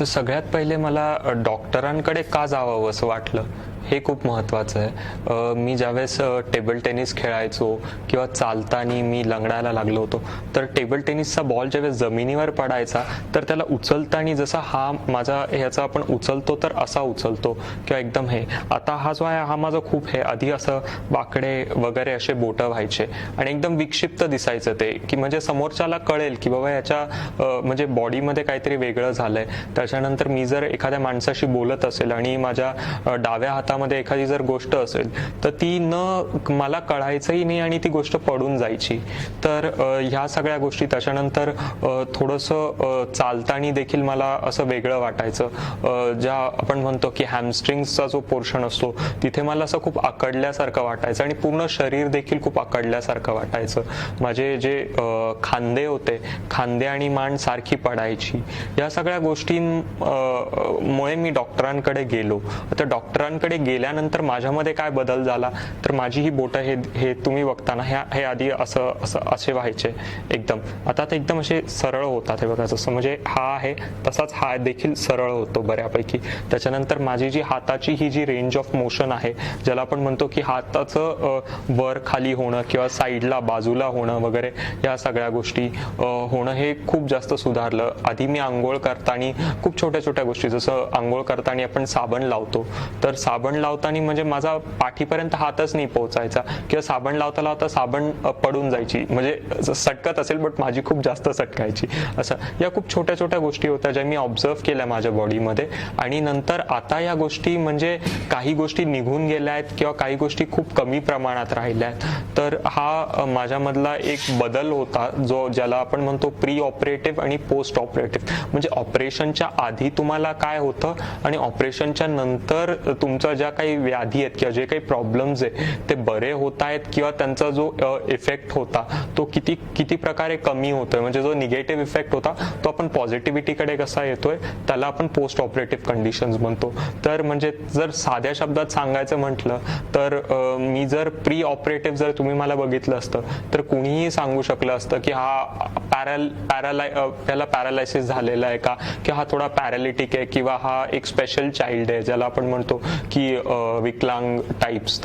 सगळ्यात पहिले मला डॉक्टरांकडे का जावं असं वाटलं हे खूप महत्त्वाचं आहे. मी ज्यावेळेस टेबल टेनिस खेळायचो किंवा चालताना मी लंगडायला लागलो होतो, तर टेबल टेनिसचा बॉल ज्यावेळेस जमिनीवर पडायचा तर त्याला उचलताना जसा हा माझा ह्याचा आपण उचलतो तर असा उचलतो किंवा एकदम हे. आता हा जो आहे हा माझा खूप हे आधी असं वाकडे वगैरे असे बोटं व्हायचे आणि एकदम विक्षिप्त दिसायचं ते, की म्हणजे समोरच्याला कळेल की बाबा याच्या म्हणजे बॉडीमध्ये काहीतरी वेगळं झालंय. त्याच्यानंतर मी जर एखाद्या माणसाशी बोलत असेल आणि माझ्या डाव्या हातामध्ये एखादी जर गोष्ट असेल तर ती मला कळायचंही नाही आणि ती गोष्ट पडून जायची. तर ह्या सगळ्या गोष्टी. त्याच्यानंतर थोडंसं चालताना देखील मला असं वेगळं वाटायचं. ज्या आपण म्हणतो की हॅमस्ट्रिंग्सचा जो पोर्शन असतो तिथे मला असं खूप आकडल्यासारखं वाटायचं आणि पूर्ण शरीर देखील खूप आकडल्यासारखं वाटायचं. माझे जे खांदे होते, खांदे आणि मान सारखी पडायची. या सगळ्या गोष्टींमुळे मी डॉक्टरांकडे गेलो. आता डॉक्टरांकडे गेल्यानंतर माझ्यामध्ये काय बदल झाला तर माझी ही बोटं हे तुम्ही बघताना हे आधी असं असं असे व्हायचे एकदम. आता ते एकदम असे सरळ होतात. हे बघा जसं म्हणजे हा आहे तसाच हा देखील सरळ होतो बऱ्यापैकी. त्याच्यानंतर माझी जी हाताची ही जी रेंज ऑफ मोशन आहे, ज्याला आपण म्हणतो की हाताचं वर खाली होणं किंवा साईडला बाजूला होणं वगैरे, या सगळ्या गोष्टी होणं हे खूप जास्त सुधारलं. आधी मी आंघोळ करताना खूप छोट्या छोट्या गोष्टी, जसं आंघोळ करताना आपण साबण लावतो तर साबण लावताना म्हणजे माझा पाठीपर्यंत हातच नाही पोहोचायचा किंवा साबण लावता लावता साबण पडून जायची. म्हणजे सटकत असेल बट माझी खूप जास्त सटकायची. असं या खूप छोट्या छोट्या गोष्टी होत्या ज्या मी ऑब्झर्व केल्या माझ्या बॉडीमध्ये. आणि नंतर आता या गोष्टी म्हणजे काही गोष्टी निघून गेल्या आहेत किंवा काही गोष्टी खूप कमी प्रमाणात राहिल्या आहेत. तर हा माझ्यामधला एक बदल होता जो ज्याला आपण म्हणतो प्री ऑपरेटिव्ह आणि पोस्ट ऑपरेटिव्ह. म्हणजे ऑपरेशनच्या आधी तुम्हाला काय होतं आणि ऑपरेशनच्या नंतर तुमचा ज्या काही व्याधी आहेत किंवा जे काही प्रॉब्लेम्स आहे ते बरे होत आहेत किंवा त्यांचा जो इफेक्ट होता तो किती प्रकारे कमी होतोय. म्हणजे जो निगेटिव्ह इफेक्ट होता तो आपण पॉझिटिव्हिटीकडे कसा येतोय त्याला आपण पोस्ट ऑपरेटिव्ह कंडिशन्स म्हणतो. तर म्हणजे जर साध्या शब्दात सांगायचं म्हटलं तर मी जर प्री ऑपरेटिव्ह जर तुम्ही मला बघितलं असतं तर कुणीही सांगू शकलं असतं की हा त्याला पॅरालायसिस झालेला आहे का, की हा थोडा पॅरालिटिक आहे किंवा हा एक स्पेशल चाइल्ड आहे ज्याला आपण म्हणतो की विकलांग टाइप्स,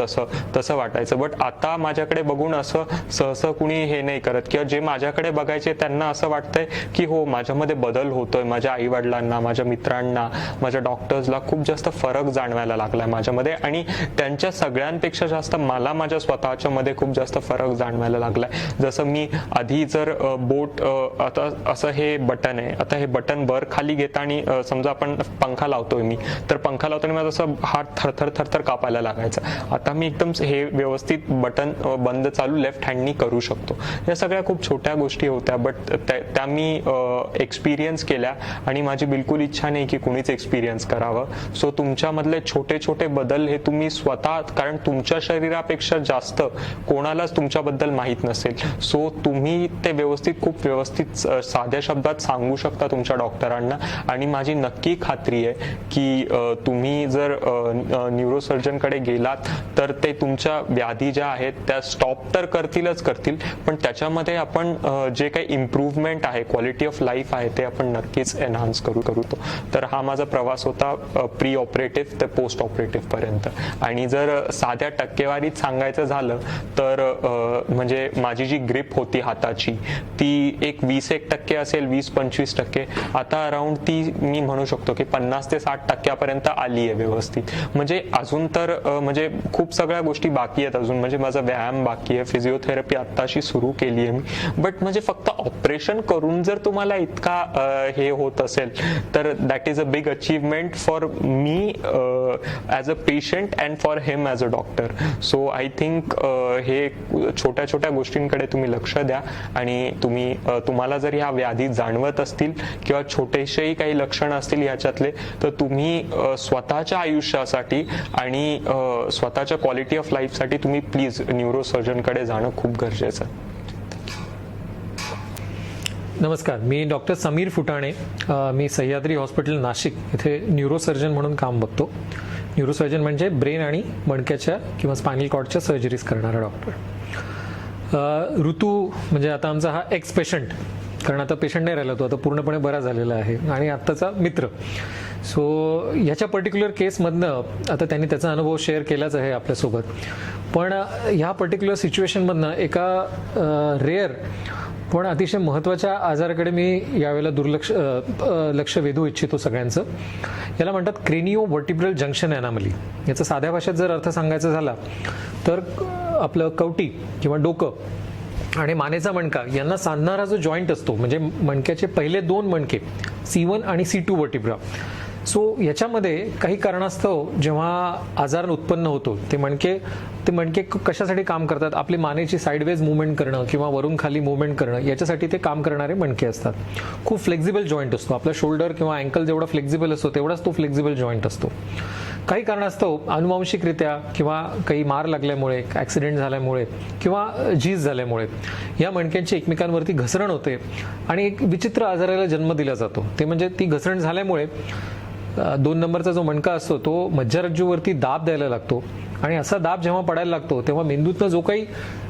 तसं वाटायचं. बट आता माझ्याकडे बघून असं सहसा कुणी हे नाही करत किंवा जे माझ्याकडे बघायचे त्यांना असं वाटतंय की हो माझ्यामध्ये बदल होतोय. माझ्या आई वडिलांना, माझ्या मित्रांना, माझ्या डॉक्टर्सला खूप जास्त फरक जाणवायला लागलाय माझ्यामध्ये आणि त्यांच्या सगळ्यांपेक्षा जास्त मला माझ्या स्वतःच्या मध्ये खूप जास्त फरक जाणवायला लागलाय. जसं मी आधी जर बोट आता असं हे बटन आहे, आता हे बटन वर खाली घेता आणि समजा आपण पंखा लावतोय मी, तर पंखा लावताना माझा असं हात थरथर थरथर कापायला लागायचा. आता मी एकदम हे व्यवस्थित बटन बंद चालू लेफ्ट हँडनी करू शकतो. या सगळ्या खूप छोट्या गोष्टी होत्या बट त्या मी एक्सपिरियन्स केल्या आणि माझी बिलकुल इच्छा नाही की कुणीच एक्सपिरियन्स करावं. सो तुमच्यामधले छोटे छोटे बदल हे तुम्ही स्वतः, कारण तुमच्या शरीरापेक्षा जास्त कोणालाच तुमच्याबद्दल माहीत नसेल. सो तुम्ही ते खूप व्यवस्थित साध्या शब्दात सांगू शकता तुमच्या डॉक्टरांना. आणि माझी नक्की खात्री आहे की तुम्ही जर न्यूरोसर्जनकडे गेलात तर ते तुमच्या व्याधी ज्या आहेत त्या स्टॉप तर करतील, पण त्याच्यामध्ये आपण जे काही इम्प्रूव्हमेंट आहे, क्वालिटी ऑफ लाईफ आहे ते आपण नक्कीच एनहान्स करू. तर हा माझा प्रवास होता प्री ऑपरेटिव्ह ते पोस्ट ऑपरेटिव्ह पर्यंत. आणि जर साध्या टक्केवारीत सांगायचं झालं तर म्हणजे माझी जी ग्रिप होती हाताची ती एक 20% असेल, 20-25%. आता अराउंड ती मी म्हणू शकतो की 50 ते 60% आली आहे व्यवस्थित. म्हणजे अजून तर म्हणजे खूप सगळ्या गोष्टी बाकी आहेत अजून. म्हणजे माझा व्यायाम बाकी आहे, फिजिओथेरपी आत्ताशी सुरू केली आहे मी. बट म्हणजे फक्त ऑपरेशन करून जर तुम्हाला इतका हे होत असेल तर that is a big achievement for me as a patient and for him as a doctor. So I think हे छोट्या छोट्या गोष्टींकडे तुम्ही लक्ष द्या आणि तुम्हाला जर ह्या व्याधी जाणवत असतील किंवा छोटेसेही काही लक्षण असतील ह्याच्यातले तर तुम्ही स्वतःच्या आयुष्यासाठी आणि स्वतःच्या क्वालिटी ऑफ लाईफसाठी तुम्ही प्लीज न्यूरोसर्जनकडे जाणं खूप गरजेचं आहे. नमस्कार, मी डॉक्टर समीर फुटाणे. मी सह्याद्री हॉस्पिटल नाशिक इथे न्यूरोसर्जन म्हणून काम बघतो. न्यूरोसर्जन म्हणजे ब्रेन आणि मणक्याच्या किंवा स्पायनल कॉर्डच्या सर्जरीज करणारा डॉक्टर. ऋतू म्हणजे आता आमचा हा एक्स पेशंट कारण आता पेशंट नाही राहिला, तो आता पूर्णपणे बरा झालेला आहे आणि आत्ताचा मित्र. सो ह्याच्या पर्टिक्युलर केसमधनं आता त्यांनी त्याचा अनुभव शेअर केलाच आहे आपल्यासोबत. पण ह्या पर्टिक्युलर सिच्युएशनमधनं एका रेअर पण अतिशय महत्त्वाच्या आजाराकडे मी यावेळेला लक्ष वेधू इच्छितो सगळ्यांचं. याला म्हणतात क्रेनिओ व्हर्टिब्रल जंक्शन ॲनॉमली. याचा साध्या भाषेत जर अर्थ सांगायचा झाला तर आपलं कवटी किंवा डोकं आणि मानेचा मणका यांना सांधणारा जो जॉईंट असतो, म्हणजे मणक्याचे पहिले 2 मणके C1 आणि C2 वर्टिब्रा. सो याच्यामध्ये काही कारणास्तव जेव्हा आजार उत्पन्न होतो ते मणके कशासाठी काम करतात, आपली मानेची साईडवेज मुवमेंट करणं किंवा वरून खाली मुवमेंट करणं, याच्यासाठी ते काम करणारे मणके असतात. खूप फ्लेक्झिबल जॉईंट असतो. आपला शोल्डर किंवा अँकल जेवढा फ्लेक्झिबल असतो तेवढाच तो फ्लेक्झिबल जॉईंट असतो. काही कारणास्तव अनुवांशिकरित्या किंवा काही मार लागल्यामुळे, ॲक्सिडेंट झाल्यामुळे किंवा झीज झाल्यामुळे या मणक्यांची एकमेकांवरती घसरण होते आणि एक विचित्र आजाराला जन्म दिला जातो. ते म्हणजे ती घसरण झाल्यामुळे 2 नंबरचा जो मणका असतो तो मज्जारज्जूवरती दाब द्यायला लागतो आणि असा दाब जेव्हा पडायला लागतो तेव्हा मेंदूतनं जो काही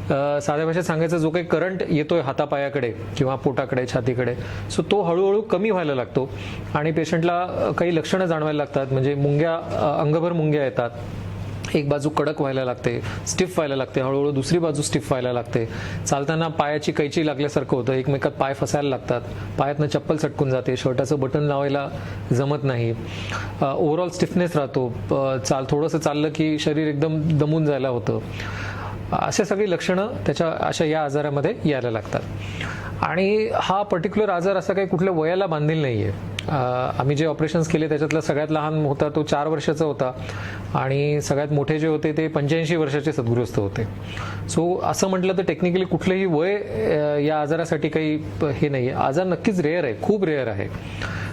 साध्या भाषेत सांगायचं जो काही करंट येतोय हातापायाकडे किंवा पोटाकडे, छातीकडे, सो तो हळूहळू कमी व्हायला लागतो आणि पेशंटला काही लक्षणं जाणवायला लागतात. म्हणजे अंगभर मुंग्या येतात, एक बाजू कडक व्हायला लागते, स्टिफ व्हायला लागते, हळूहळू दुसरी बाजू स्टिफ व्हायला लागते, चालताना पायाची कैची लागल्यासारखं होतं, एकमेकात पाय फसायला लागतात, पायातनं चप्पल सटकून जाते, शर्टाचं बटन लावायला जमत नाही, ओव्हरऑल स्टिफनेस राहतो, थोडंसं चाललं की शरीर एकदम दमून जायला होतं. असे सगळी लक्षणं अशा या आजारामध्ये यायला लागतात. आणि हा पर्टिक्युलर आजार असा काही कुठल्या वयाला बांधील नाही आहे. आम्ही जे ऑपरेशन्स केले त्याच्यातला सगळ्यात लहान होता तो 4 वर्षाचा होता आणि सगळ्यात मोठे जे होते ते 85 वर्षाचे सद्गृहस्थ होते. सो असं म्हटलं तर टेक्निकली कुठलंही वय या आजारासाठी काही हे नाही आहे. आजार नक्कीच रेअर आहे, खूप रेअर आहे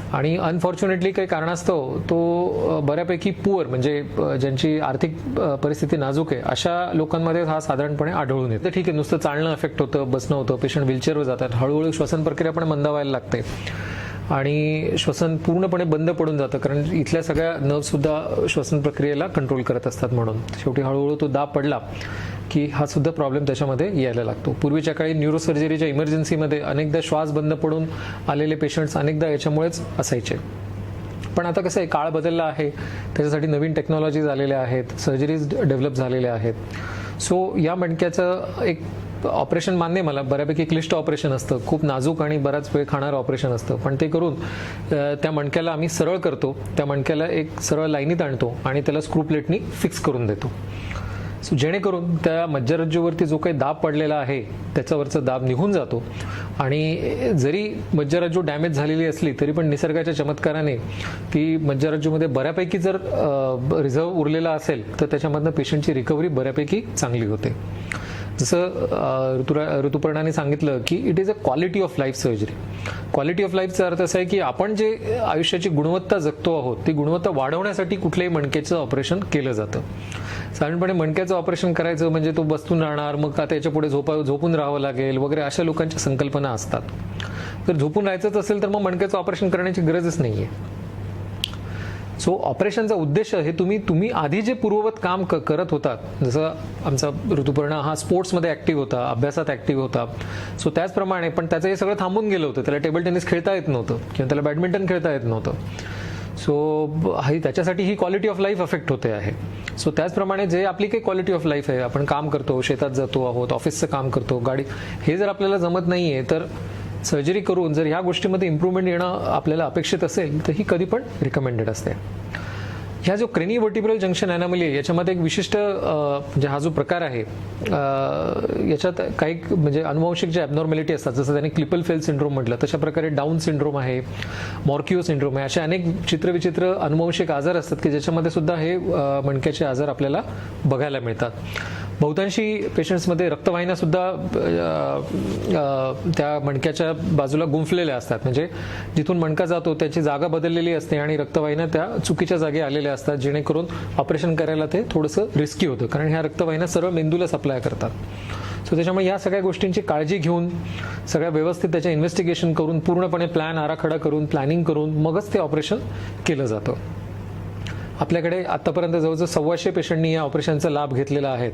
आणि अनफॉर्च्युनेटली काही कारणास्तव तो बऱ्यापैकी पुअर, म्हणजे ज्यांची आर्थिक परिस्थिती नाजूक आहे अशा लोकांमध्ये हा साधारणपणे आढळून येतो. ठीक आहे, नुसतं चालणं अफेक्ट होतं, बसणं होतं, पेशंट व्हीलचेअरवर जातात, हळूहळू श्वसन प्रक्रिया पण मंदावायला लागते आणि श्वसन पूर्णपणे बंद पडून जातं, कारण इथल्या सगळ्या नर्व्हसुद्धा श्वसन प्रक्रियेला कंट्रोल करत असतात. म्हणून शेवटी हळूहळू तो दाब पडला की हा सुद्धा प्रॉब्लेम त्याच्यामध्ये यायला लागतो. पूर्वीच्या काळी न्यूरोसर्जरीच्या इमर्जन्सीमध्ये अनेकदा श्वास बंद पडून आलेले पेशंट्स अनेकदा याच्यामुळेच असायचे. पण आता कसं आहे, काळ बदलला आहे, त्याच्यासाठी नवीन टेक्नॉलॉजीज आलेल्या आहेत, सर्जरीज डेव्हलप झालेल्या आहेत. सो या मणक्याचं एक ऑपरेशन मान्य मला बऱ्यापैकी क्लिष्ट ऑपरेशन असतं, खूप नाजूक आणि बराच वेळ खाणारं ऑपरेशन असतं, पण ते करून त्या मणक्याला आम्ही सरळ करतो, त्या मणक्याला एक सरळ लाईनीत आणतो आणि त्याला स्क्रू प्लेटनी फिक्स करून देतो. सो जेणेकरून त्या मज्जारज्जूवरती जो काही दाब पडलेला आहे त्याच्यावरचा दाब निघून जातो आणि जरी मज्जारज्जू डॅमेज झालेली असली तरी पण निसर्गाच्या चमत्काराने ती मज्जारज्जूमध्ये बऱ्यापैकी जर रिझर्व उरलेला असेल तर त्याच्यामधनं पेशंटची रिकव्हरी बऱ्यापैकी चांगली होते. जसं ऋतुपर्णाने सांगितलं की it is a quality of life surgery. Quality of लाईफचा अर्थ असा आहे की आपण जे आयुष्याची गुणवत्ता जगतो आहोत ती गुणवत्ता वाढवण्यासाठी कुठल्याही मणक्याचं ऑपरेशन केलं जातं. साधारणपणे मणक्याचं ऑपरेशन करायचं म्हणजे तो बसून राहणार, मग का त्याच्या पुढे झोपून राहावं लागेल वगैरे अशा लोकांच्या संकल्पना असतात. जर झोपून राहायचंच असेल तर मग मणक्याचं ऑपरेशन करण्याची गरजच नाही आहे. सो ऑपरेशनचा उद्देश हे तुम्ही आधी जे पूर्ववत काम करत होतात, जसं आमचा ऋतुपर्णा हा स्पोर्ट्समध्ये ॲक्टिव्ह होता, अभ्यासात ॲक्टिव्ह होता, सो त्याचप्रमाणे पण त्याचं हे सगळं थांबून गेलं होतं. त्याला टेबल टेनिस खेळता येत नव्हतं किंवा त्याला बॅडमिंटन खेळता येत नव्हतं. सो त्याच्यासाठी ही क्वालिटी ऑफ लाईफ अफेक्ट होते आहे. सो त्याचप्रमाणे जे आपली काही क्वालिटी ऑफ लाईफ आहे, आपण काम करतो, शेतात जातो आहोत, ऑफिसचं काम करतो, गाडी, हे जर आपल्याला जमत नाही आहे तर सर्जरी करून जर ह्या गोष्टीमध्ये इम्प्रूव्हमेंट येणं आपल्याला अपेक्षित असेल तर ही कधी पण रिकमेंडेड असते. ह्या जो क्रेनिओ व्हर्टिब्रल जंक्शन ॲनॉमली आहे याच्यामध्ये एक विशिष्ट म्हणजे हा जो प्रकार आहे याच्यात काही म्हणजे अनुवांशिक जे ॲबनॉर्मॅलिटी असतात, जसं त्याने क्लिपल फेल सिंड्रोम म्हटलं, तशा प्रकारे डाऊन सिंड्रोम आहे, मॉर्किओ सिंड्रोम आहे, असे अनेक चित्रविचित्र अनुवांशिक आजार असतात की ज्याच्यामध्ये सुद्धा हे मणक्याचे आजार आपल्याला बघायला मिळतात. बहुतांशी पेशंट्समध्ये रक्तवाहिन्या सुद्धा त्या मणक्याच्या बाजूला गुंफलेल्या असतात, म्हणजे जिथून मणका जातो त्याची जागा बदललेली असते आणि रक्तवाहिन्या त्या चुकीच्या जागी आलेल्या असतात, जेणेकरून ऑपरेशन करायला ते थोडंसं रिस्की होतं, कारण ह्या रक्तवाहिन्या सरळ मेंदूला सप्लाय करतात. सो त्याच्यामुळे या सगळ्या गोष्टींची काळजी घेऊन सगळ्या व्यवस्थित त्याच्या इन्व्हेस्टिगेशन करून पूर्णपणे प्लॅन आराखडा करून प्लॅनिंग करून मगच ते ऑपरेशन केलं जातं. आपल्याकडे आतापर्यंत जवळजवळ 125 पेशंटनी या ऑपरेशनचा लाभ घेतलेला आहे.